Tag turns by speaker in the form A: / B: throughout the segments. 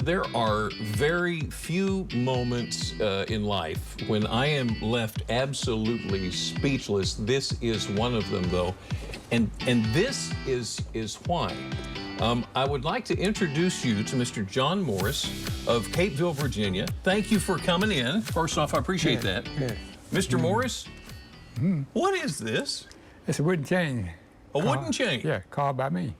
A: There are very few moments in life when I am left absolutely speechless. This is one of them, though, and this is why. I would like to introduce you to Mr. John Morris of Capeville, Virginia. Thank you for coming in. First off, I appreciate that. Mr. Morris, what is this?
B: It's a wooden chain.
A: A wooden chain?
B: Yeah, carved by me.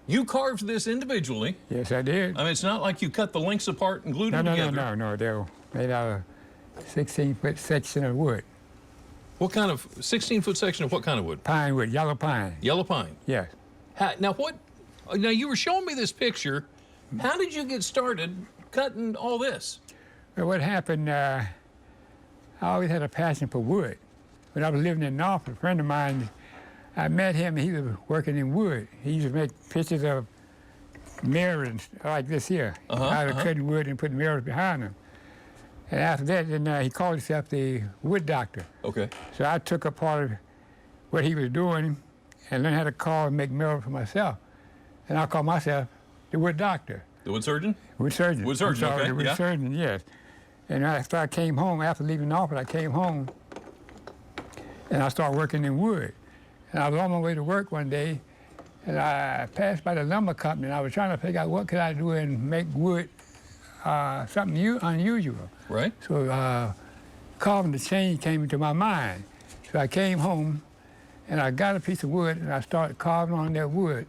A: You carved this individually.
B: Yes, I did.
A: I mean, it's not like you cut the links apart and glued them together.
B: No. They're made out of 16-foot section of wood.
A: What kind of 16-foot section of what kind of wood?
B: Pine wood, yellow pine.
A: Yellow pine.
B: Yes.
A: Now you were showing me this picture. How did you get started cutting all this?
B: Well, what happened, I always had a passion for wood. When I was living in Norfolk, a friend of mine, I met him, and he was working in wood. He used to make pictures of mirrors like this here. Out of cutting wood and putting mirrors behind them. And after that, then he called himself the wood doctor.
A: Okay.
B: So I took a part of what he was doing and learned how to carve and make mirrors for myself. And I call myself the wood doctor.
A: The wood surgeon?
B: Wood surgeon.
A: Wood surgeon,
B: I'm sorry,
A: okay.
B: The wood surgeon, yes. And after I came home, after leaving Norfolk, I came home and I started working in wood. And I was on my way to work one day, and I passed by the lumber company, and I was trying to figure out what could I do and make wood something unusual.
A: Right.
B: So carving the chain came into my mind. So I came home, and I got a piece of wood, and I started carving on that wood.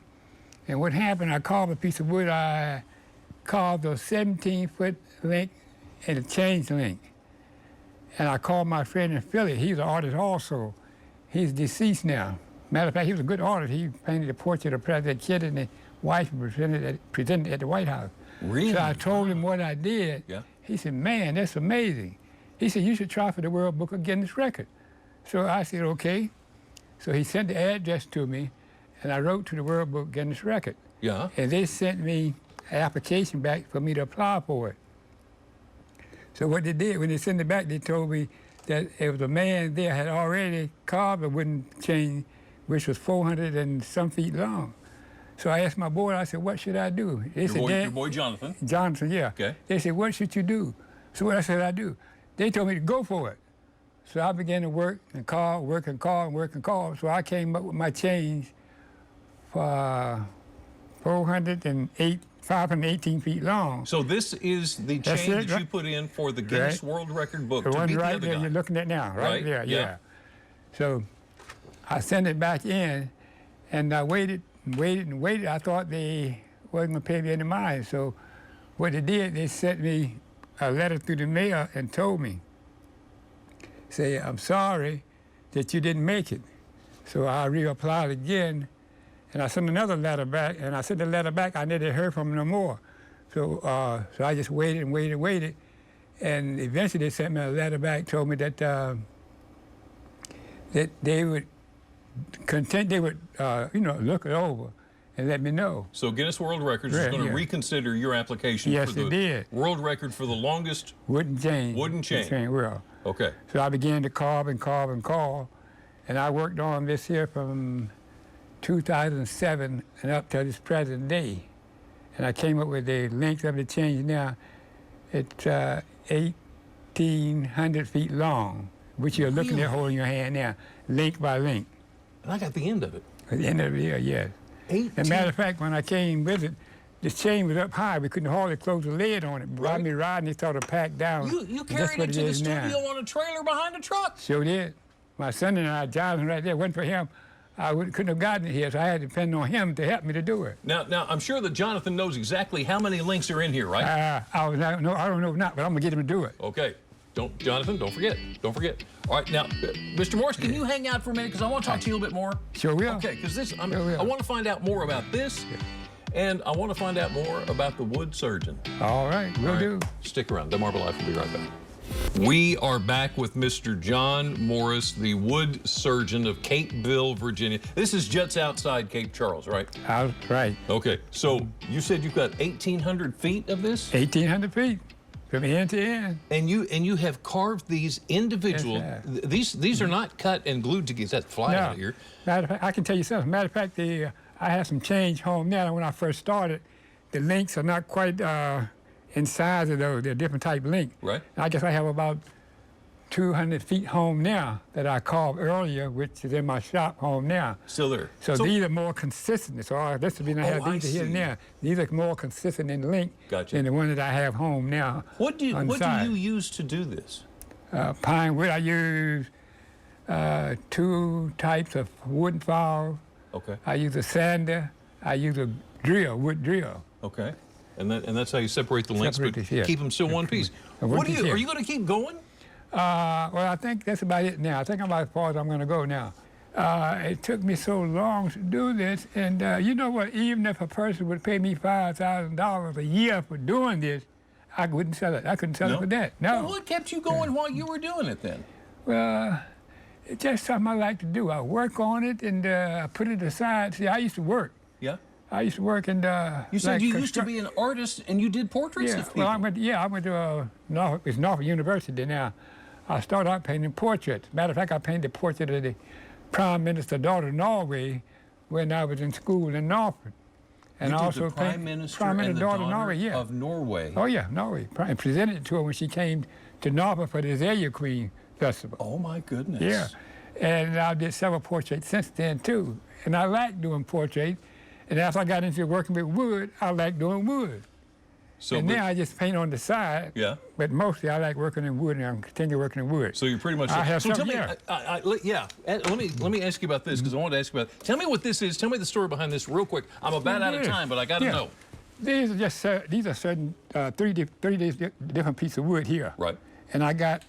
B: And what happened, I carved a piece of wood, I carved a 17-foot length and a chain length. And I called my friend in Philly. He's an artist also. He's deceased now. Matter of fact, he was a good artist. He painted a portrait of President Kennedy and the wife presented at the White House.
A: Really?
B: So I told him what I did.
A: Yeah.
B: He said, man, that's amazing. He said, you should try for the World Book of Guinness Record. So I said, okay. So he sent the address to me, and I wrote to the World Book of Guinness Record.
A: Yeah.
B: And they sent me an application back for me to apply for it. So what they did, when they sent it back, they told me that it was a man there had already carved a wooden chain which was 400 and some feet long. So I asked my boy, I said, what should I do? They said,
A: Your boy Jonathan?
B: Jonathan, yeah.
A: Okay.
B: They said, what should you do? So what I said I do? They told me to go for it. So I began to work and carve, work and carve, work and carve. So I came up with my chains for 518 feet long.
A: So this is the chain that you put in for the Guinness World Record book.
B: The
A: to
B: one
A: beat the
B: right
A: other
B: there
A: guy.
B: you're looking at now, right there,
A: Yeah.
B: So I sent it back in, and I waited and waited and waited. I thought they wasn't going to pay me any mind. So what they did, they sent me a letter through the mail and told me, say, I'm sorry that you didn't make it. So I reapplied again, and I sent another letter back, and I sent the letter back. I never heard from them no more. So so I just waited and waited and waited, and eventually they sent me a letter back, told me that that they would look it over and let me know.
A: So Guinness World Records is going to reconsider your application
B: Yes,
A: for
B: it
A: the
B: did.
A: world record for the longest
B: Wooden chain.
A: Wooden chain.
B: Well.
A: Okay.
B: So I began to carve and carve and carve, and I worked on this here from 2007 and up to this present day. And I came up with the length of the chain now. It's 1,800 feet long, which you're looking at holding your hand now, link by link.
A: And I got the end of it.
B: At the end of the year, yes. As a matter of fact, when I came with it, the chain was up high. We couldn't hardly close the lid on it. By me riding, it started to pack down.
A: You carried it to the studio on a trailer behind a truck.
B: Sure did. My son and I, Jonathan right there, went for him. I couldn't have gotten it here, so I had to depend on him to help me to do it.
A: Now, I'm sure that Jonathan knows exactly how many links are in here, right?
B: I don't know not, but I'm gonna get him to do it.
A: Okay. Jonathan, don't forget. Don't forget. All right, now, Mr. Morris, can you hang out for a minute? Because I want to talk to you a little bit more.
B: Sure will.
A: Okay, because I want to find out more about this, and I want to find out more about the wood surgeon.
B: All right, will do.
A: Stick around. The Marble Life will be right back. We are back with Mr. John Morris, the wood surgeon of Capeville, Virginia. This is just outside Cape Charles, right?
B: Right.
A: Okay, so you said you've got 1,800 feet of this?
B: 1,800 feet. From end to end.
A: And you have carved these individual.
B: Yes,
A: these are not cut and glued together. That fly out of here.
B: Matter of fact, I can tell you something. Matter of fact, I have some change home now. When I first started, the links are not quite and size of those. They're different type link.
A: Right.
B: I guess I have about 200 feet home now that I carved earlier, which is in my shop home now.
A: Still there.
B: So these are more consistent. So that's the reason I have
A: I
B: these here and
A: see.
B: there. These are more consistent in link
A: Gotcha.
B: than the one that I have home now.
A: What do
B: on the side.
A: you use to do this?
B: Pine wood, I use 2 types of wooden files.
A: Okay.
B: I use a sander. I use a drill, wood drill.
A: Okay. And that's how you separate the links,
B: Separate
A: but
B: this, yeah.
A: keep them still one piece.
B: One
A: What do
B: piece,
A: you?
B: yeah.
A: Are you going to keep going?
B: Well, I think that's about it now. I think I'm about as far as I'm going to go now. It took me so long to do this, and you know what? Even if a person would pay me $5,000 a year for doing this, I wouldn't sell it. I couldn't sell it for that. No.
A: Well, what kept you going while you were doing it then?
B: Well, it's just something I like to do. I work on it and I put it aside. See, I used to work.
A: Yeah.
B: I used to work and
A: You said you used to be an artist and you did portraits
B: Yeah,
A: of people.
B: well, I went to Norfolk University now. I started out painting portraits. Matter of fact, I painted the portrait of the Prime Minister's daughter of Norway when I was in school in Norfolk. And
A: you
B: I
A: did
B: also
A: the Prime
B: painted
A: Minister
B: Prime
A: and
B: Minister's
A: the
B: daughter
A: daughter
B: of Norway, yeah.
A: of Norway.
B: Oh yeah, Norway. I presented it to her when she came to Norfolk for the Azalea Queen Festival.
A: Oh my goodness.
B: Yeah, and I did several portraits since then too. And I like doing portraits. And after I got into working with wood, I like doing wood.
A: So
B: And
A: but-
B: now I just paint on the side.
A: Yeah.
B: But mostly I like working in wood, and I'm continue working in wood.
A: So you're pretty much.
B: I have
A: so
B: some,
A: tell me,
B: yeah.
A: Let me ask you about this because I wanted to ask you about. Tell me what this is. Tell me the story behind this real quick. I'm about out of
B: Yeah.
A: time, but I got to
B: Yeah.
A: know.
B: These are just these are certain three different pieces of wood here.
A: Right.
B: And I got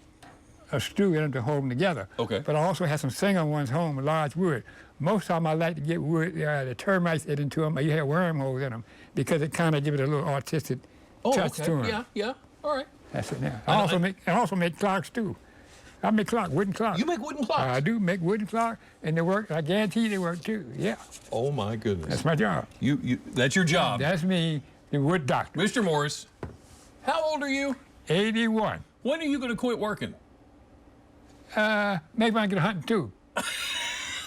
B: a screw in them to hold them together.
A: Okay.
B: But I also have some single ones home with large wood. Most of the time I like to get wood, the termites get into them, or you have wormholes in them, because it kind of gives it a little artistic touch to them.
A: Yeah. Yeah. All right.
B: That's it now. I also make clocks too. I make wooden clocks.
A: You make wooden clocks.
B: I do make wooden clocks, and they work. I guarantee they work too. Yeah,
A: Oh my goodness.
B: that's my job.
A: That's your job.
B: That's me, the wood doctor.
A: Mr. Morris, how old are you?
B: 81.
A: When are you going to quit working?
B: Maybe I can get hunting too.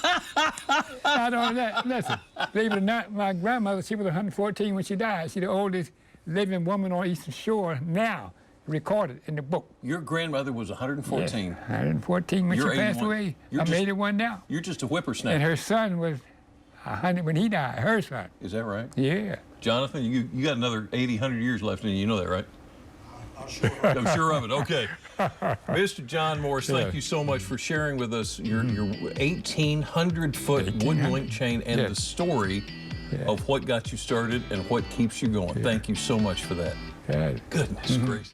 B: I don't know. Listen, believe it or not, my grandmother, she was 114 when she died. She's the oldest living woman on Eastern Shore now, recorded in the book.
A: Your grandmother was 114.
B: Yes, 114 when
A: You're
B: she passed
A: 81.
B: away.
A: You're
B: I'm
A: just-
B: 81 now.
A: You're just a
B: And
A: whippersnapper.
B: her son was 100 when he died, her son.
A: Is that right?
B: Yeah.
A: Jonathan, you got another 80, 100 years left in you. You know that, right? I'm sure of it. Okay. Mr. John Morris, thank
B: Yeah.
A: you so much for sharing with us your 1,800-foot wooden
B: 1,800.
A: link chain and
B: Yes.
A: the story of what got you started and what keeps you going. Thank you so much for that.
B: Yeah.
A: Goodness gracious.